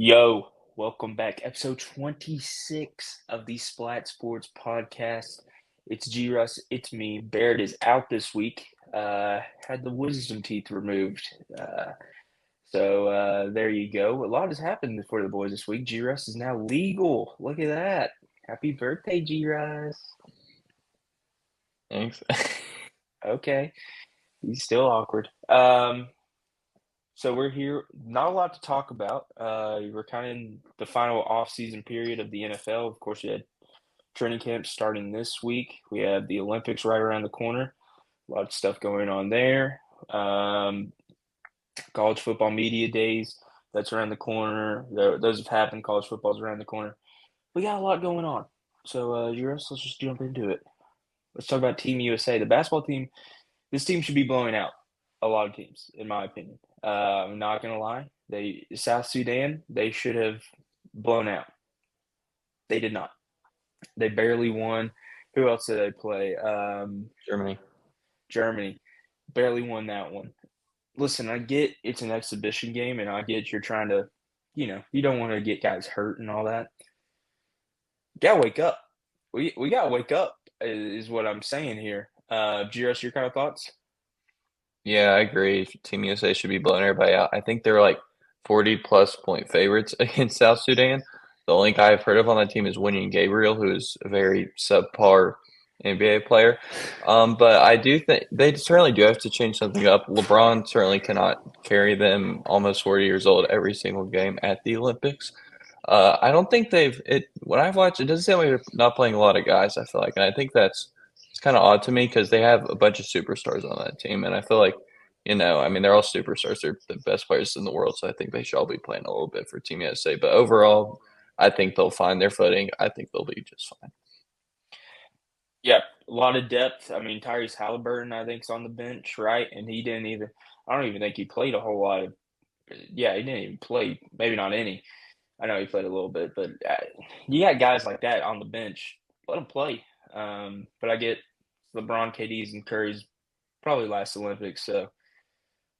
Yo, welcome back. Episode 26 of the Splat Sports Podcast. It's G Russ, it's me. Barrett is out this week. Had the wisdom teeth removed. There you go. A lot has happened for the boys this week. G Russ is now legal. Look at that. Happy birthday, G Russ. Thanks. Okay. He's still awkward. So we're here. Not a lot to talk about. We're kind of in the final off-season period of the NFL. Of course, we had training camp starting this week. We have the Olympics right around the corner. A lot of stuff going on there. College football media days, that's around the corner. Those have happened. College football's around the corner. We got a lot going on. So, Juris, let's just jump into it. Let's talk about Team USA. The basketball team, this team should be blowing out a lot of teams, in my opinion. I'm not gonna lie. South Sudan, they should have blown out. They did not. They barely won. Who else did they play? Germany. Germany barely won that one. Listen, I get it's an exhibition game, and I get you're trying to, you don't want to get guys hurt and all that. You gotta wake up. We gotta wake up is what I'm saying here. GRS, your kind of thoughts? Yeah, I agree. Team USA should be blowing everybody out. I think they're like 40-plus point favorites against South Sudan. The only guy I've heard of on that team is Winnie Gabriel, who is a very subpar NBA player. But I do think they certainly do have to change something up. LeBron certainly cannot carry them almost 40 years old every single game at the Olympics. I don't think when I've watched, it doesn't seem like they're not playing a lot of guys, I feel like. And I think it's kind of odd to me because they have a bunch of superstars on that team. And I feel like, I mean, they're all superstars. They're the best players in the world. So I think they should all be playing a little bit for Team USA. But overall, I think they'll find their footing. I think they'll be just fine. Yeah, a lot of depth. I mean, Tyrese Halliburton, I think, is on the bench, right? And he didn't even. I don't even think he played a whole lot of. Yeah, he didn't even play. Maybe not any. I know he played a little bit, but you got guys like that on the bench. Let them play. But I get LeBron, KD's, and Curry's probably last Olympics, so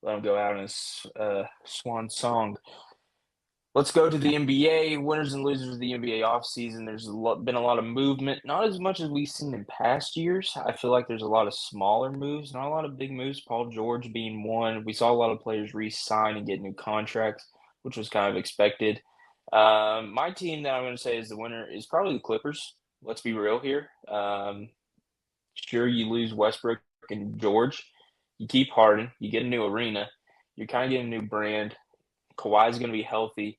let them go out in a swan song. Let's go to the NBA. Winners and losers of the NBA offseason. There's been a lot of movement, not as much as we've seen in past years. I feel like there's a lot of smaller moves, not a lot of big moves. Paul George being one. We saw a lot of players re-sign and get new contracts, which was kind of expected. My team that I'm going to say is the winner is probably the Clippers. Let's be real here. Sure, you lose Westbrook and George. You keep Harden. You get a new arena. You're kind of getting a new brand. Kawhi's going to be healthy.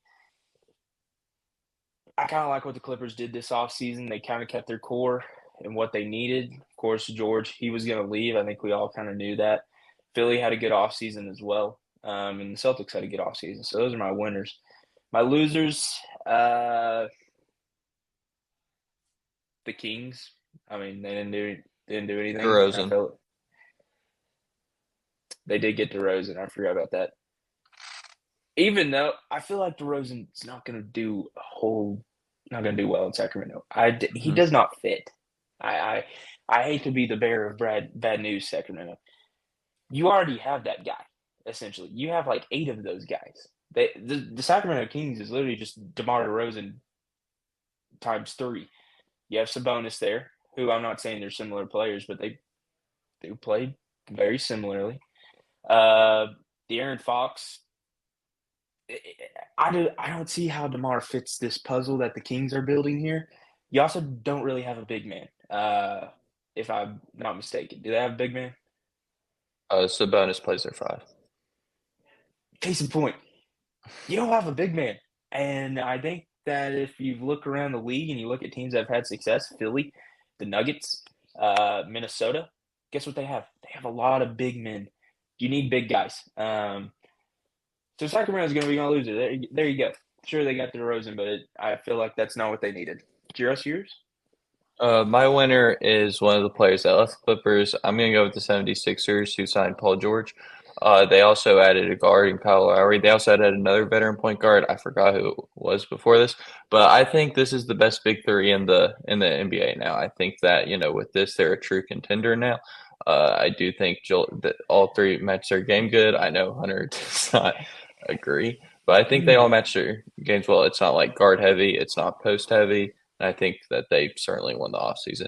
I kind of like what the Clippers did this offseason. They kind of kept their core and what they needed. Of course, George, he was going to leave. I think we all kind of knew that. Philly had a good offseason as well. And the Celtics had a good offseason. So those are my winners. My losers, the Kings. I mean, they didn't do anything. I DeRozan. felt they did get DeRozan. I forgot about that. Even though I feel like DeRozan's not going to do well in Sacramento. He Hmm. does not fit. I, I hate to be the bearer of bad news, Sacramento. You already have that guy, essentially. You have like 8 of those guys. The Sacramento Kings is literally just DeMar DeRozan times 3. You have Sabonis there, who I'm not saying they're similar players, but they played very similarly. Uh, De'Aaron Fox, I don't see how DeMar fits this puzzle that the Kings are building here. You also don't really have a big man, if I'm not mistaken. Do they have a big man? Sabonis plays their 5. Case in point, you don't have a big man. And I think that if you look around the league and you look at teams that have had success, Philly, the Nuggets, Minnesota, guess what they have? They have a lot of big men. You need big guys. So Sacramento's going to be going to lose it. There you go. Sure, they got the DeRozan, but I feel like that's not what they needed. Just yours? My winner is one of the players that left the Clippers. I'm going to go with the 76ers who signed Paul George. They also added a guard in Kyle Lowry. They also added another veteran point guard. I forgot who it was before this, but I think this is the best big three in the NBA now. I think that with this they're a true contender now. I do think that all three match their game good. I know Hunter does not agree, But I think they all match their games well. It's not like guard heavy, it's not post heavy. And I think that they certainly won the offseason.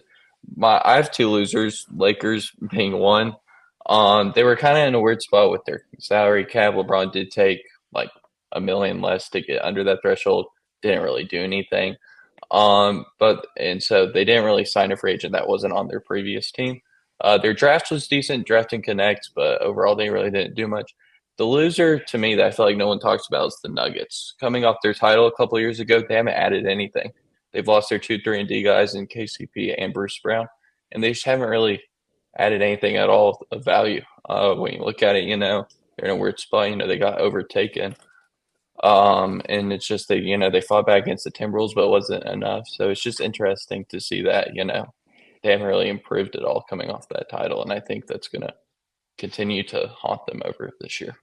I have two losers, Lakers being one. They were kind of in a weird spot with their salary cap. LeBron did take like a million less to get under that threshold. Didn't really do anything. But and so they didn't really sign a free agent that wasn't on their previous team. Their draft was decent, draft and connect, but overall they really didn't do much. The loser to me that I feel like no one talks about is the Nuggets. Coming off their title a couple years ago, they haven't added anything. They've lost their 2, 3, and D guys in KCP and Bruce Brown, and they just haven't really added anything at all of value. When you look at it, they're in a weird spot. They got overtaken. And it's just they fought back against the Timberwolves, but it wasn't enough. So it's just interesting to see that, they haven't really improved at all coming off that title. And I think that's going to continue to haunt them over this year.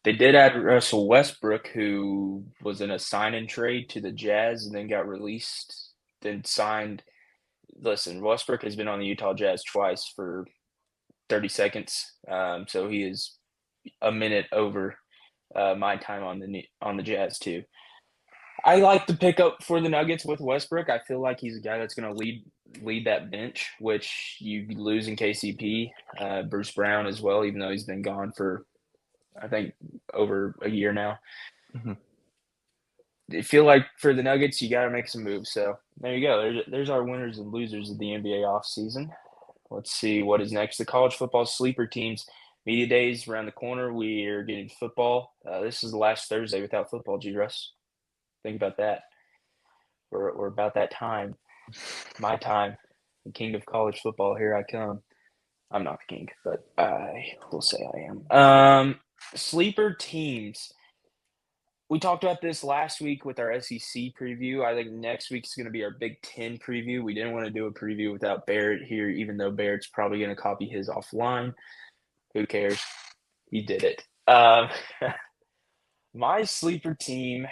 They did add Russell Westbrook, who was in a sign and trade to the Jazz and then got released, then signed. Listen, Westbrook has been on the Utah Jazz twice for 30 seconds. So he is a minute over my time on the Jazz too. I like the pickup for the Nuggets with Westbrook. I feel like he's a guy that's going to lead that bench, which you lose in KCP, Bruce Brown as well, even though he's been gone for I think over a year now. Mm-hmm. I feel like for the Nuggets, you got to make some moves. So there you go. There's our winners and losers of the NBA offseason. Let's see what is next. The college football sleeper teams. Media days around the corner. We are getting football. This is the last Thursday without football, G. Russ. Think about that. We're about that time. My time. The king of college football. Here I come. I'm not the king, but I will say I am. Sleeper teams. We talked about this last week with our SEC preview. I think next week's going to be our Big Ten preview. We didn't want to do a preview without Barrett here, even though Barrett's probably going to copy his offline. Who cares? He did it. My sleeper team.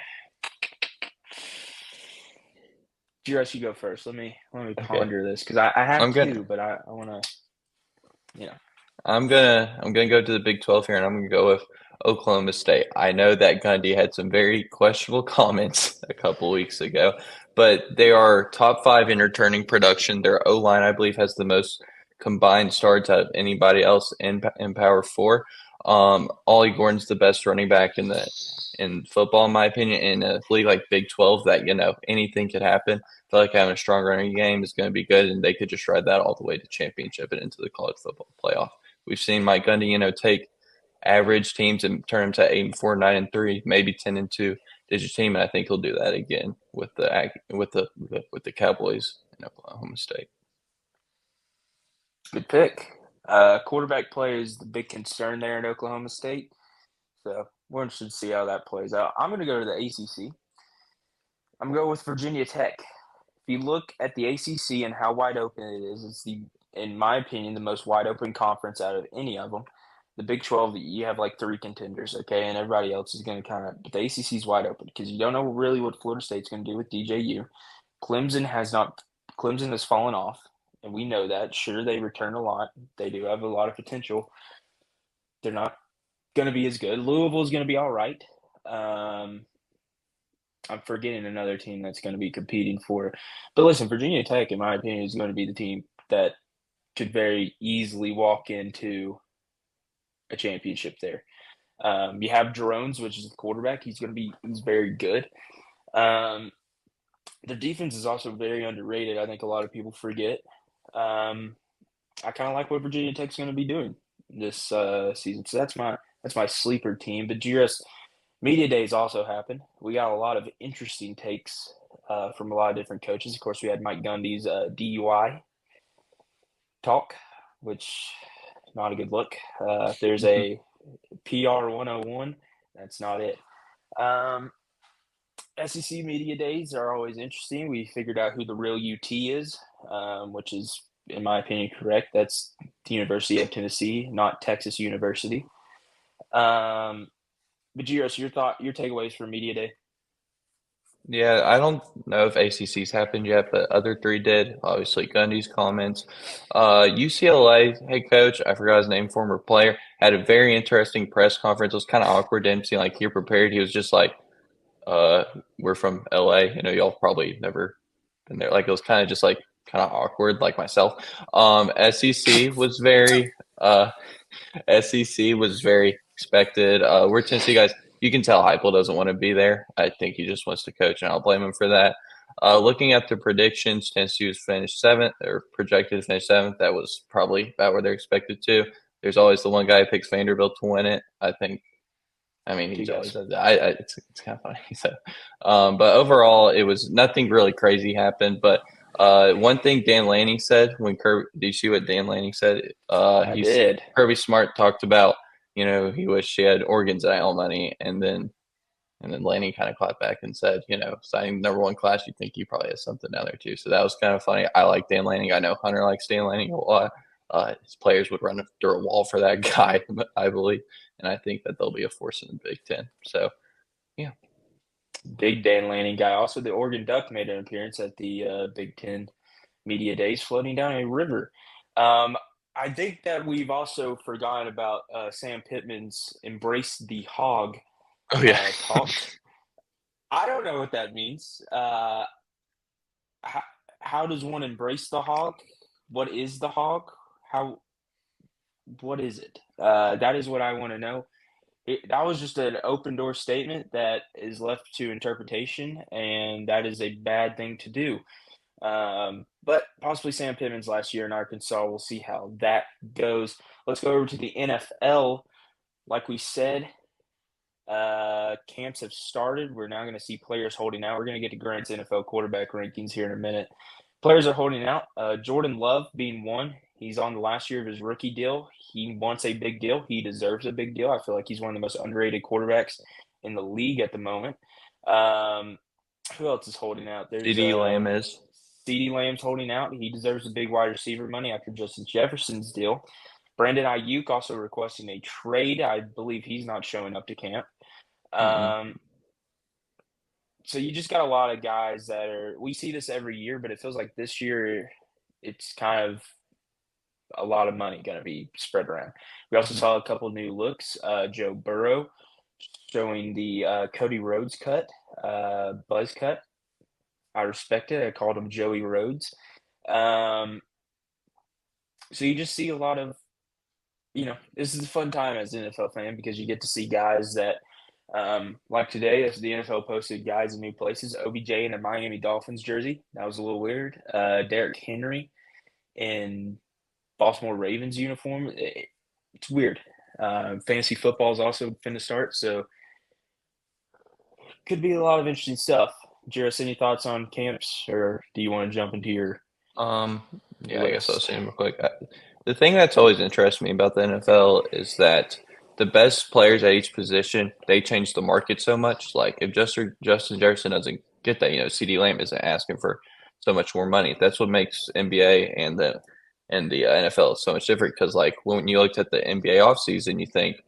Jiros, you go first. Let me Okay. ponder this because I have I'm gonna two, but I want to, you know. I'm gonna go to the Big 12 here, and I'm gonna go with Oklahoma State. I know that Gundy had some very questionable comments a couple weeks ago, but they are top five in returning production. Their O line, I believe, has the most combined starts out of anybody else in Power Four. Ollie Gordon's the best running back in football, in my opinion. In a league like Big 12, that anything could happen. I feel like having a strong running game is going to be good, and they could just ride that all the way to championship and into the college football playoff. We've seen Mike Gundy, take average teams and turn them to 8-4, 9-3, maybe 10-2 digit team, and I think he'll do that again with the Cowboys in Oklahoma State. Good pick. Quarterback play is the big concern there in Oklahoma State. So we're interested to see how that plays out. I'm going to go to the ACC. I'm going to go with Virginia Tech. If you look at the ACC and how wide open it is, it's in my opinion, the most wide open conference out of any of them. The Big 12, you have like three contenders, okay, and everybody else is going to but the ACC is wide open because you don't know really what Florida State's going to do with DJU. Clemson has fallen off, and we know that. Sure, they return a lot. They do have a lot of potential. They're not going to be as good. Louisville is going to be all right. I'm forgetting another team that's going to be competing for it. But listen, Virginia Tech, in my opinion, is going to be the team that could very easily walk into a championship there. You have Drones, which is the quarterback. He's very good. The defense is also very underrated. I think a lot of people forget. I kind of like what Virginia Tech's going to be doing this season. So that's my sleeper team. But GRS Media Days also happened. We got a lot of interesting takes from a lot of different coaches. Of course, we had Mike Gundy's DUI talk, which not a good look. If there's a PR 101, that's not it. SEC Media Days are always interesting. We figured out who the real UT is, which is, in my opinion, correct. That's the University of Tennessee, not Texas University. But Giros, your takeaways for Media Day? Yeah, I don't know if ACC's happened yet, but other three did. Obviously, Gundy's comments. UCLA head coach, I forgot his name, former player, had a very interesting press conference. It was kind of awkward. Didn't seem like he prepared. He was just like, uh, "We're from LA. You know, y'all probably never been there." Like it was kind of just like kind of awkward, like myself. SEC was very SEC was very expected. We're Tennessee guys. You can tell Heupel doesn't want to be there. I think he just wants to coach, and I'll blame him for that. Looking at the predictions, Tennessee was finished seventh or projected to finish seventh. That was probably about where they're expected to. There's always the one guy who picks Vanderbilt to win it. I think. I mean, Two he's always guys. does that. It's kind of funny. So, but overall, it was nothing really crazy happened. But one thing Dan Lanning said when Kirby, did you see what Dan Lanning said? I did. Kirby Smart talked about, you know, he wished he had Oregon's NIL money, and then Lanning kind of clapped back and said, you know, signing number one class, you think he probably has something down there too. So that was kind of funny. I like Dan Lanning. I know Hunter likes Dan Lanning a lot. His players would run through a wall for that guy, I believe, and I think that they'll be a force in the Big Ten. So yeah. Big Dan Lanning guy. Also, the Oregon Duck made an appearance at the Big Ten Media Days floating down a river. Um, I think that we've also forgotten about Sam Pittman's "Embrace the Hog" Oh yeah. talk. I don't know what that means. How, how does one embrace the hog? What is the hog? How? What is it? That is what I want to know. That was just an open door statement that is left to interpretation, and that is a bad thing to do. But possibly Sam Pittman's last year in Arkansas. We'll see how that goes. Let's go over to the NFL. Like we said, camps have started. We're now going to see players holding out. We're going to get to Grant's NFL quarterback rankings here in a minute. Players are holding out. Jordan Love being one. He's on the last year of his rookie deal. He wants a big deal. He deserves a big deal. I feel like he's one of the most underrated quarterbacks in the league at the moment. Um, who else is holding out? There's CD Lamb is. CeeDee Lamb's holding out. He deserves a big wide receiver money after Justin Jefferson's deal. Brandon Ayuk also requesting a trade. I believe he's not showing up to camp. Mm-mm. Um, so you just got a lot of guys that are. We see this every year, but it feels like this year it's kind of a lot of money going to be spread around. We also saw a couple new looks. Joe Burrow showing the Cody Rhodes cut, buzz cut. I respect it. I called him Joey Rhodes. Um, so you just see a lot of, this is a fun time as an NFL fan because you get to see guys that, like today, as the NFL posted guys in new places, OBJ in a Miami Dolphins jersey. That was a little weird. Derrick Henry in Baltimore Ravens uniform. It's weird. Fantasy football is also fin to start, so could be a lot of interesting stuff. Jairus, any thoughts on camps, or do you want to jump into Um, your yeah, I guess I'll list? say real quick. The thing that's always interested me about the NFL is that the best players at each position, they change the market so much. Like if Justin Jefferson doesn't get that, you know, CD Lamb isn't asking for so much more money. That's what makes NBA and the NFL so much different. Because like when you looked at the NBA offseason, you think,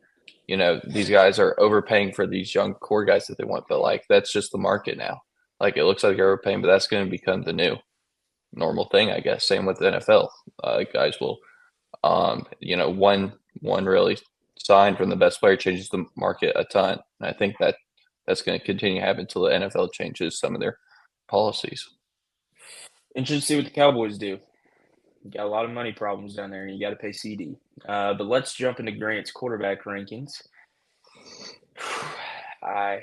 you know, these guys are overpaying for these young core guys that they want, but like that's just the market now. Like it looks like you're overpaying, but that's going to become the new normal thing, I guess. Same with the NFL. Guys will, you know, one really sign from the best player changes the market a ton, and I think that that's going to continue to happen until the NFL changes some of their policies. Interested to see what the Cowboys do. You got a lot of money problems down there, and you got to pay CD. But let's jump into Grant's quarterback rankings. I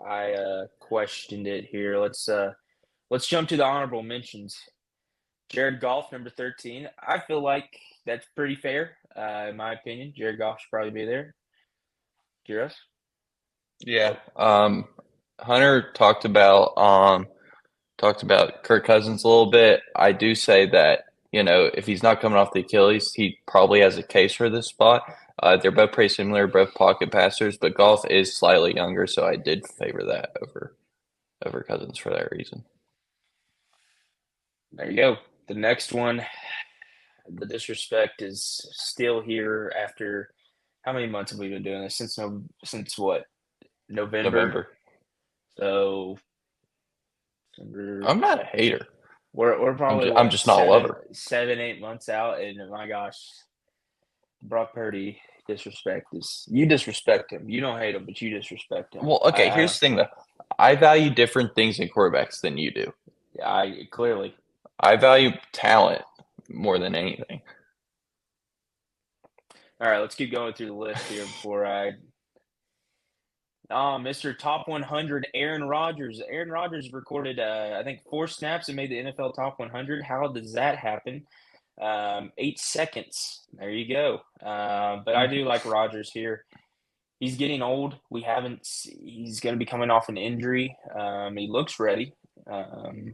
I questioned it here. Let's jump to the honorable mentions. Jared Goff, number 13. I feel like that's pretty fair, in my opinion. Jared Goff should probably be there. Jared? Yeah. Hunter talked about Kirk Cousins a little bit. I do say that, you know, if he's not coming off the Achilles, he probably has a case for this spot. They're both pretty similar, both pocket passers, but Golf is slightly younger, so I did favor that over Cousins for that reason. There you go. The next one, the disrespect is still here after how many months have we been doing this? Since what? November. November. So Under, I'm not a hater. we're probably I'm what just not a lover. 7, 8 months out, and my gosh, Brock Purdy disrespect is you disrespect him. You don't hate him, but you disrespect him. Well, okay, here's the thing though. I value different things in quarterbacks than you do. I clearly. I value talent more than anything. All right, let's keep going through the list here before I. Mr. Top 100, Aaron Rodgers. Aaron Rodgers recorded, I think, 4 snaps and made the NFL Top 100. How does that happen? 8 seconds. There you go. But I do like Rodgers here. He's getting old. He's going to be coming off an injury. He looks ready. I'm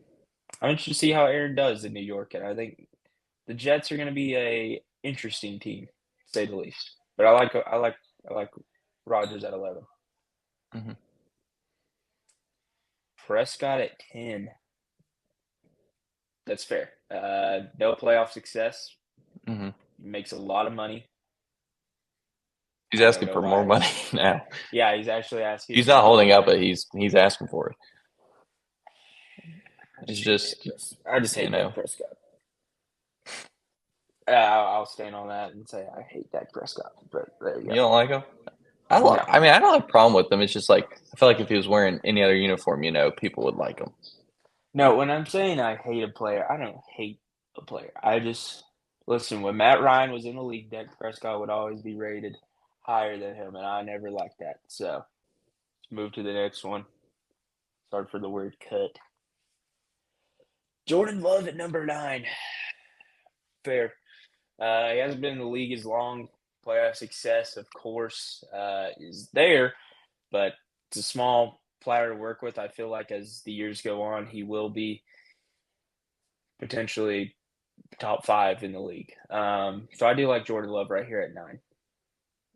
interested to see how Aaron does in New York, and I think the Jets are going to be a interesting team, to say the least. But I like Rodgers at 11. Mm-hmm. Prescott at 10. That's fair. No playoff success. Mm-hmm. Makes a lot of money. He's I don't asking know for more why. money now. Yeah, he's actually asking He's for not more holding out, money. but he's asking for it. It's just, I just you hate Dak know, Prescott. I'll stand on that and say I hate Dak Prescott. But there you you go. don't like him. No, I mean, I don't have a problem with him. It's just like I feel like if he was wearing any other uniform, people would like him. no. When I'm saying I hate a player, I don't hate a player. I just listen. When Matt Ryan was in the league, Dak Prescott would always be rated higher than him, and I never liked that. So let's move to the next one. Sorry for the word cut. Jordan Love at number 9. Fair. He hasn't been in the league as long. Playoff success, of course, is there, but it's a small platter to work with. I feel like as the years go on, he will be potentially top 5 in the league. So I do like Jordan Love right here at 9.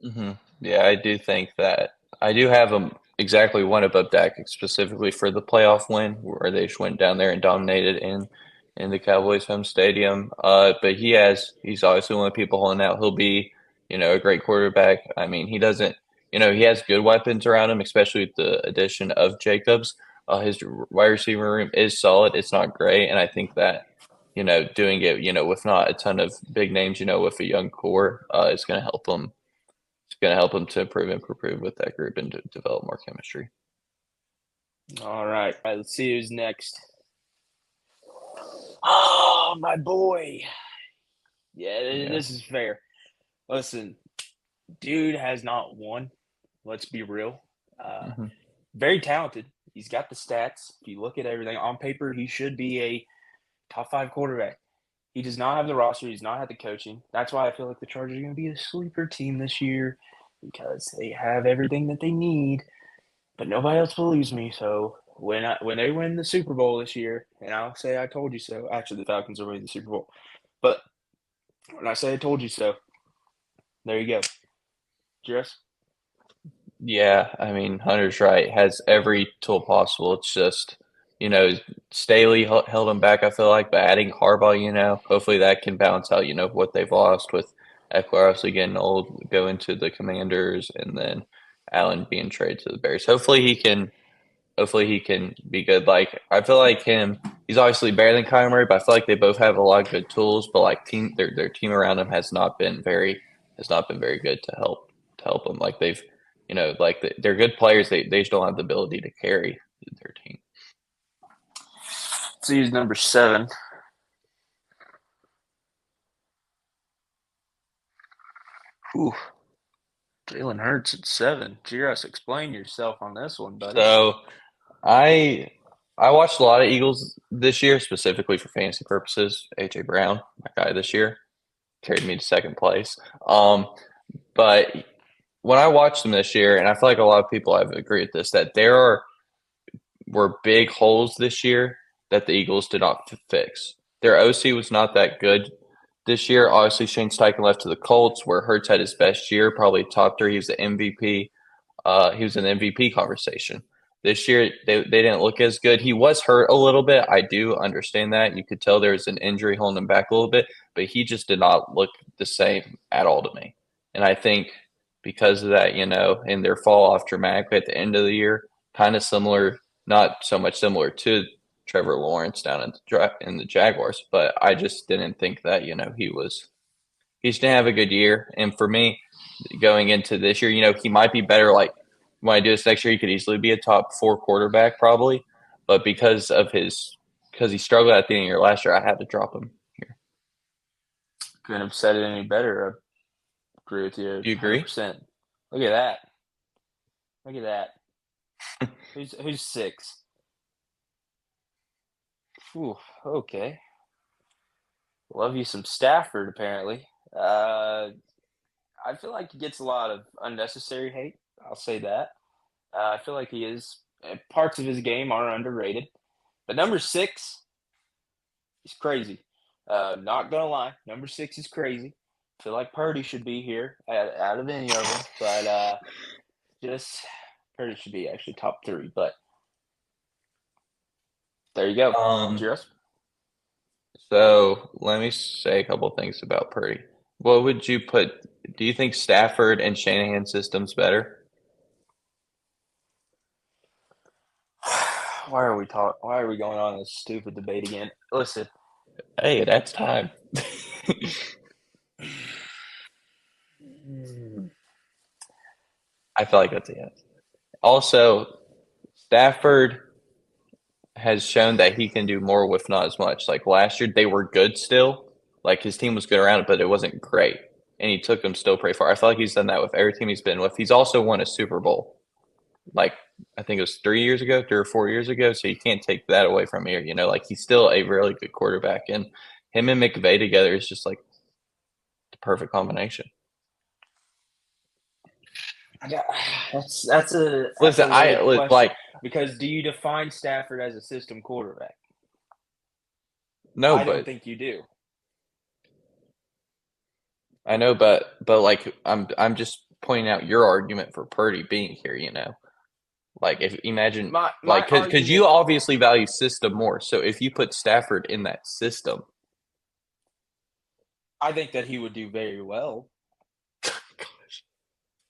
Mm-hmm. Yeah, I do think that I do have him exactly one above Dak specifically for the playoff win where they just went down there and dominated in the Cowboys home stadium. But he's obviously one of the people holding out. He'll be, a great quarterback. I mean, he doesn't, he has good weapons around him, especially with the addition of Jacobs. His wide receiver room is solid. It's not great, and I think that doing it, with not a ton of big names, with a young core, is going to help him. It's going to help him to improve and improve with that group and to develop more chemistry. All right. All right, let's see who's next. Oh, my boy. Yeah, Yeah. this is fair. Listen, dude has not won. Let's be real. Mm-hmm. Very talented. He's got the stats. If you look at everything on paper, he should be a top 5 quarterback. He does not have the roster. He does not have the coaching. That's why I feel like the Chargers are going to be a sleeper team this year because they have everything that they need. But nobody else believes me. So when they win the Super Bowl this year, and I'll say I told you so. Actually, the Falcons are winning the Super Bowl. But when I say I told you so, there you go. Jess? Yeah, I mean, Hunter's right. Has every tool possible. It's just, Staley held him back, I feel like, but adding Harbaugh, hopefully that can balance out, what they've lost with Eckler obviously getting old, go into the Commanders, and then Allen being traded to the Bears. Hopefully he can be good. Like I feel like he's obviously better than Kyler Murray, but I feel like they both have a lot of good tools. But like their team around him has not been very good to help them. Like they've, they're good players. They just don't have the ability to carry their team. So he's number 7. Ooh, Jalen Hurts at 7. Jiros, explain yourself on this one, buddy. So I I watched a lot of Eagles this year, specifically for fantasy purposes. AJ Brown, my guy this year, carried me to second place. But when I watched them this year, and I feel like a lot of people have agreed with this, that were big holes this year that the Eagles did not fix. Their OC was not that good this year. Obviously, Shane Steichen left to the Colts, where Hurts had his best year, probably top 3. He was the MVP. He was in the MVP conversation. This year, they didn't look as good. He was hurt a little bit. I do understand that. You could tell there was an injury holding him back a little bit, but he just did not look the same at all to me. And I think because of that, in their fall off dramatically at the end of the year, kind of similar, not so much similar to Trevor Lawrence down in the Jaguars. But I just didn't think that he's gonna have a good year. And for me, going into this year, he might be better. Like when I do this next year, he could easily be a top 4 quarterback probably. But because he struggled at the end of the year last year, I had to drop him here. Couldn't have said it any better. I agree with you Do you agree? 100%. Look at that. Look at that. Who's 6? Ooh, okay. Love you some Stafford, apparently. I feel like he gets a lot of unnecessary hate. I'll say that. I feel like he is. Parts of his game are underrated. But number 6 is crazy. Not gonna lie, number 6 is crazy. I feel like Purdy should be here out of any of them, but just Purdy should be actually top 3. But there you go. Um, Yours? so let me say a couple things about Purdy. What would you put? Do you think Stafford and Shanahan system's better? Why are we going on this stupid debate again? Listen, Hey, that's time. I feel like that's a yes. Also, Stafford has shown that he can do more with not as much. Like last year, they were good still. Like his team was good around it, but it wasn't great. And he took them still pretty far. I feel like he's done that with every team he's been with. He's also won a Super Bowl. Like I think it was 3 years ago, 3 or 4 years ago. So you can't take that away from here. Like he's still a really good quarterback. And him and McVay together is just like the perfect combination. that's a Listen, loaded question like because do you define Stafford as a system quarterback? no, I don't but think you do. I know, but like I'm just pointing out your argument for Purdy being here. Like if imagine My like because argument, you obviously value system more. So if you put Stafford in that system, I think that he would do very well.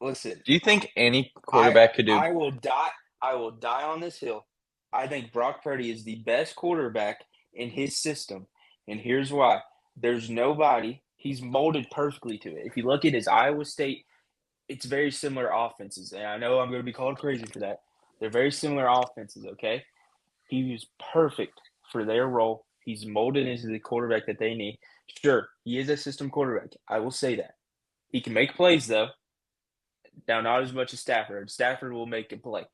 Listen, do you think any I quarterback could do? I will die. I will die on this hill. I think Brock Purdy is the best quarterback in his system, and here's why. There's nobody. He's molded perfectly to it. If you look at his Iowa State, it's very similar offenses, and I know I'm going to be called crazy for that. They're very similar offenses. Okay, he was perfect for their role. He's molded into the quarterback that they need. Sure, he is a system quarterback. I will say that. He can make plays though. Now, not as much as Stafford. Stafford will make a play.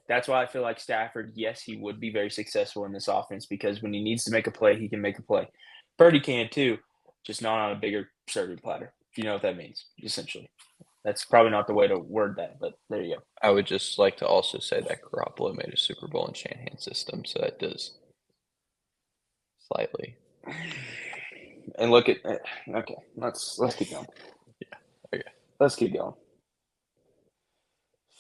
That's why I feel like Stafford, yes, he would be very successful in this offense because when he needs to make a play, he can make a play. Purdy can too, just not on a bigger serving platter, if you know what that means, essentially. That's probably not the way to word that, but there you go. I would just like to also say that Garoppolo made a Super Bowl in Shanahan system, so that does slightly. And look at okay, let's keep going. Yeah. Okay. Let's keep going.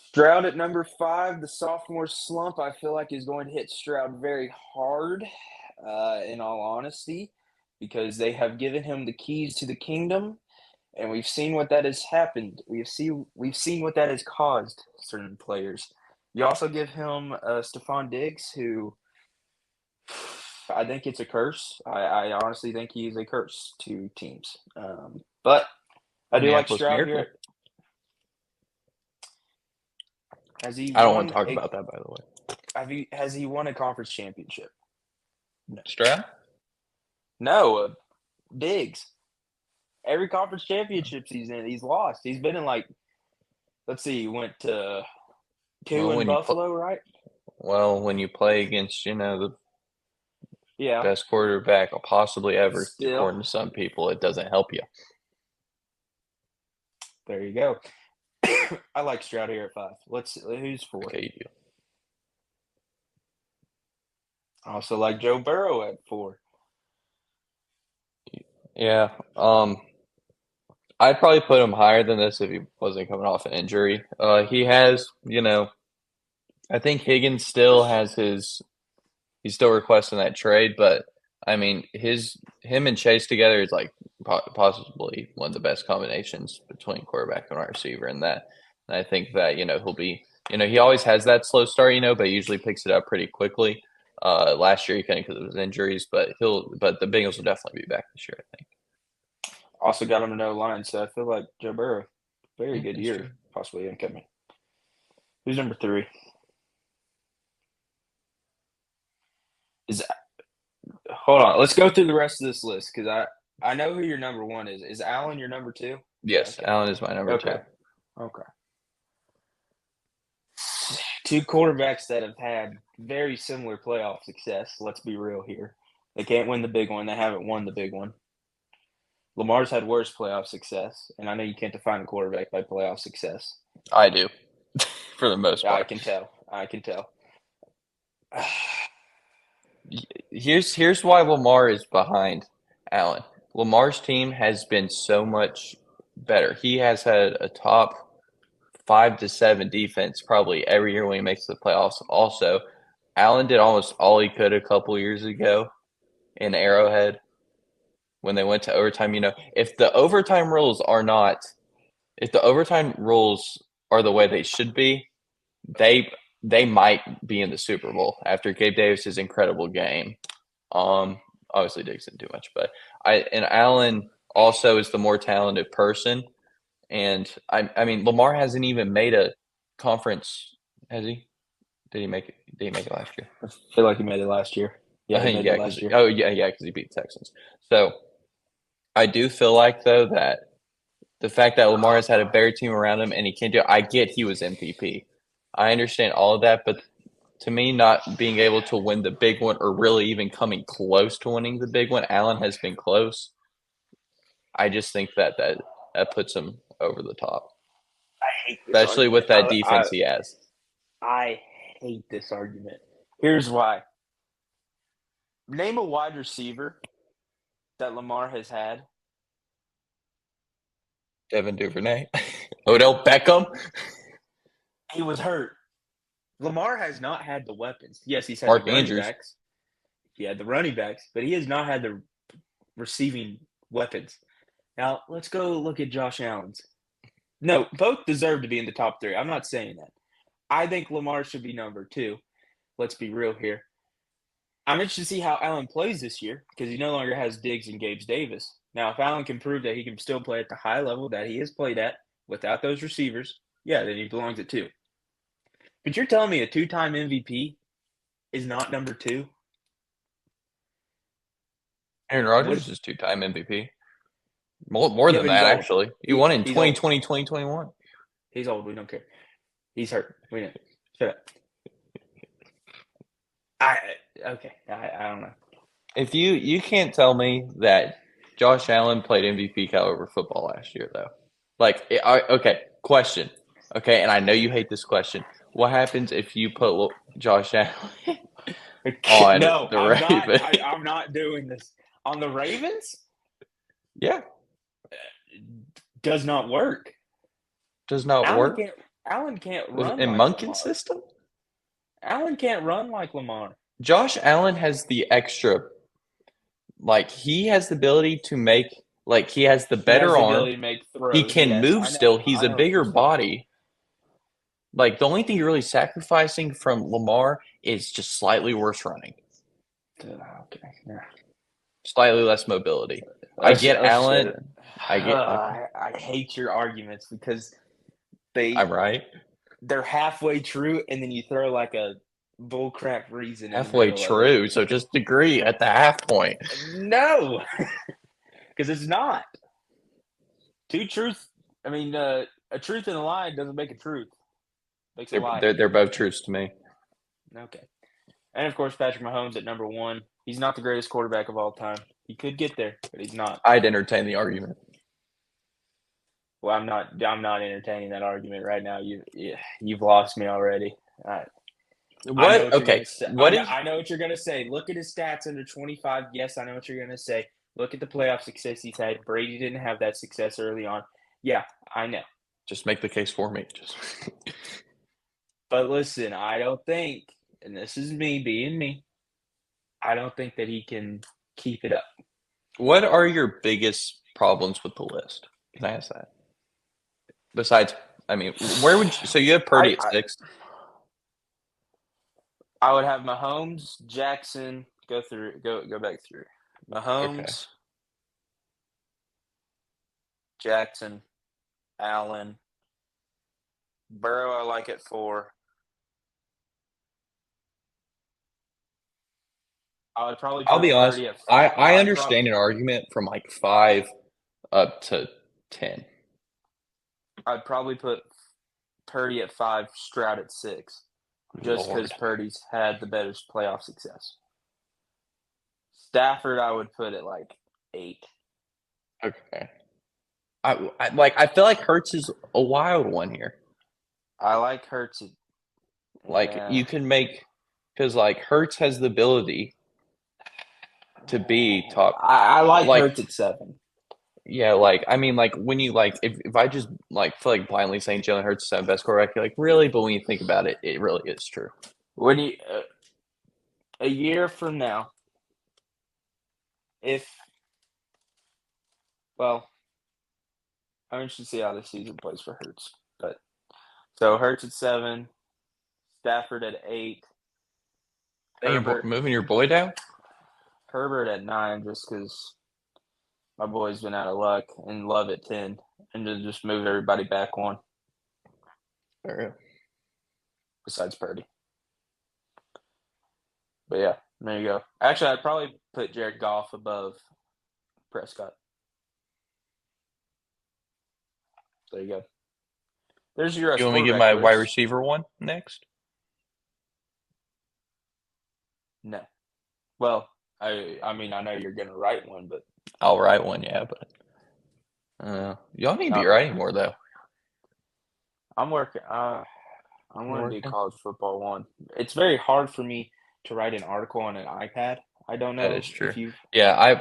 Stroud at number 5, the sophomore slump, I feel like is going to hit Stroud very hard, in all honesty, because they have given him the keys to the kingdom, and we've seen what that has happened. We've seen what that has caused certain players. You also give him Stephon Diggs, who I think it's a curse. I honestly think he is a curse to teams. But I do like Minneapolis Stroud Miracle. here. Has he I don't want won to talk a about that, by the way. has he won a conference championship? No. Stroud? No, Diggs. Every conference championship he's in, he's lost. He's been in like, let's see, he went to 2 Well, in Buffalo, right? when you play against the Yeah. best quarterback possibly ever, Still, according to some people, it doesn't help you. there you go. I like Stroud here at 5. Who's 4? Okay, you do. I also like Joe Burrow at 4. Yeah. I'd probably put him higher than this if he wasn't coming off an injury. He has, I think Higgins still has he's still requesting that trade, but I mean, him and Chase together is like possibly one of the best combinations between quarterback and wide receiver in that. And I think that, he'll be, he always has that slow start, but he usually picks it up pretty quickly. Last year he couldn't because of his injuries, but the Bengals will definitely be back this year, I think. Also got him to no line, so I feel like Joe Burrow, very Yeah, good that's year, true. possibly incoming. Who's number three? Is Hold on, let's go through the rest of this list because I know who your number one is. Is Allen your number two? Yes, Okay, Allen is my number two. okay, okay. Two quarterbacks that have had very similar playoff success. Let's be real here. They can't win the big one. They haven't won the big one. Lamar's had worse playoff success, and I know you can't define a quarterback by playoff success. I do, for the most I part. can tell. I can tell. Here's why Lamar is behind Allen. Lamar's team has been so much better. He has had a top 5 to 7 defense probably every year when he makes the playoffs. Also, Allen did almost all he could a couple years ago in Arrowhead when they went to overtime. If the overtime rules are not, if the overtime rules are the way they should be, they they might be in the Super Bowl after Gabe Davis's incredible game. Obviously Diggs didn't do much, but Allen also is the more talented person. And I mean, Lamar hasn't even made a conference, has he? Did he make it? Did he make it last year? I feel like he made it last year. Yeah, he made it Yeah, because last year. because he beat the Texans. So I do feel like though that the fact that Lamar has had a better team around him and he can't do it, I get he was MVP. I understand all of that, but to me, not being able to win the big one or really even coming close to winning the big one, Allen has been close. I just think that puts him over the top, I hate this especially argument. with that defense he has. I hate this argument. Here's why. Name a wide receiver that Lamar has had. Devin Duvernay, Odell Beckham, He was hurt. Lamar has not had the weapons. Yes, he's had the Mark running Andrews. backs. He had the running backs, but he has not had the receiving weapons. Now, let's go look at Josh Allen's. No, both deserve to be in the top three. I'm not saying that. I think Lamar should be number two. Let's be real here. I'm interested to see how Allen plays this year because he no longer has Diggs and Gabe Davis. Now, if Allen can prove that he can still play at the high level that he has played at without those receivers, yeah, then he belongs at two. But you're telling me a two-time MVP is not number two? Aaron What? Rodgers is 2-time MVP. More Yeah, than but he's that, old. actually. He won in He's old. 2020, 2021. He's old. We don't care. He's hurt. We know. Shut up. I don't know. If you can't tell me that Josh Allen played MVP caliber football last year, though. Okay, question. Okay, and I know you hate this question. What happens if you put Josh Allen on No, the I'm not. Ravens? I'm not doing this on the Ravens. Yeah, Does not work. does not Allen work can't. Allen can't run in like Monken's Lamar. system. Allen can't run like Lamar. Josh Allen has the extra, like he has the ability to make, like he has the He has better the arm. ability to make He throws. can Yes, move I know. still. He's I a know what bigger you're saying. body. Like the only thing you're really sacrificing from Lamar is just slightly worse running, Okay. Yeah. slightly less mobility. I get Let's just Allen. go. I get. Okay, I hate your arguments because they I'm right. they're halfway true, and then you throw like a bullcrap reason in the Halfway middle of it. true. So just agree at the half point. No, because it's not. Two truths. I mean, a truth and a lie doesn't make a truth. Makes a lie. They're both truths to me. Okay. And of course, Patrick Mahomes at number one. He's not the greatest quarterback of all time. He could get there, but he's not. I'd entertain the argument. Well, I'm not. I'm not entertaining that argument right now. You've lost me already. I know What? what you're Okay. gonna say. What is? I know what you're gonna say. Look at his stats under 25. Yes, I know what you're gonna say. Look at the playoff success he's had. Brady didn't have that success early on. Yeah, I know. Just make the case for me. Just. But listen, I don't think, and this is me being me, I don't think that he can keep it up. What are your biggest problems with the list? Can I ask that? Besides, I mean, where would you, so you have Purdy at I 6? I would have Mahomes, Jackson, go back through. Okay. Mahomes, Jackson, Allen, Burrow I like at 4. I would probably I'll put be honest. Purdy at I I'd prob understand an argument from like 5 up to 10. I'd probably put Purdy at 5, Stroud at 6, just because Lord. Purdy's had the better playoff success. Stafford I would put at like 8. Okay. I feel like Hurts is a wild one here. I like Hurts. Like Yeah. you can make because like Hurts has the ability to be top. I like Like Hurts at 7. yeah, like I mean, like when you like if I just like feel like blindly saying Jalen Hurts is the best quarterback, you're like really, but when you think about it, it really is true. When you a year from now, if well, I'm interested to see how this season plays for Hurts. But so Hurts at 7, Stafford at 8, Herbert Moving your boy down. Herbert at 9, just because my boy's been out of luck, and Love at 10, and then just move everybody back one besides Purdy. But yeah, there you go. Actually, I'd probably put Jared Goff above Prescott. There you go. There's your You want me to give quarterback my wide quiz. receiver one next? No. Well, I mean I know you're gonna write one, but I'll write one, yeah, but y'all need to be no, writing more though. I'm working. I You want to do working? college football one. It's very hard for me to write an article on an iPad. I don't That is know if true. you. Yeah,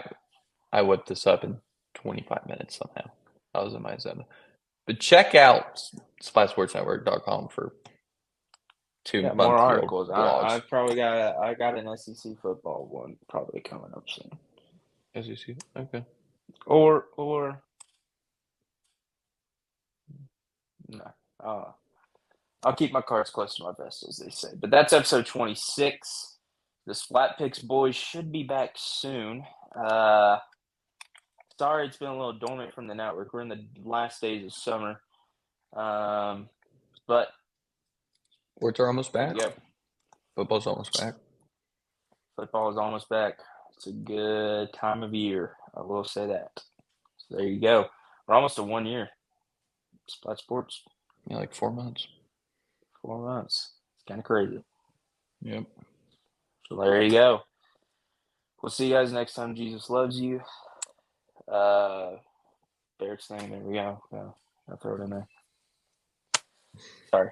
I whipped this up in 25 minutes somehow. I was in my zone. But check out spysportsnetwork.com for Yeah, more 2-month-old articles. blogs. I got an SEC football one probably coming up soon. As you see, okay. Or no. I'll keep my cards close to my vest, as they say. But that's episode 26. The Splat Picks boys should be back soon. Sorry, it's been a little dormant from the network. We're in the last days of summer. But Sports are almost back. yeah, Football's almost back. football is almost back. It's a good time of year. I will say that. So there you go. We're almost to 1 year. Splat Sports, Yeah, like 4 months. 4 months. It's kind of crazy. Yep. So there you go. We'll see you guys next time. Jesus loves you. Barrett's thing. There we go. I'll throw it in there. Sorry.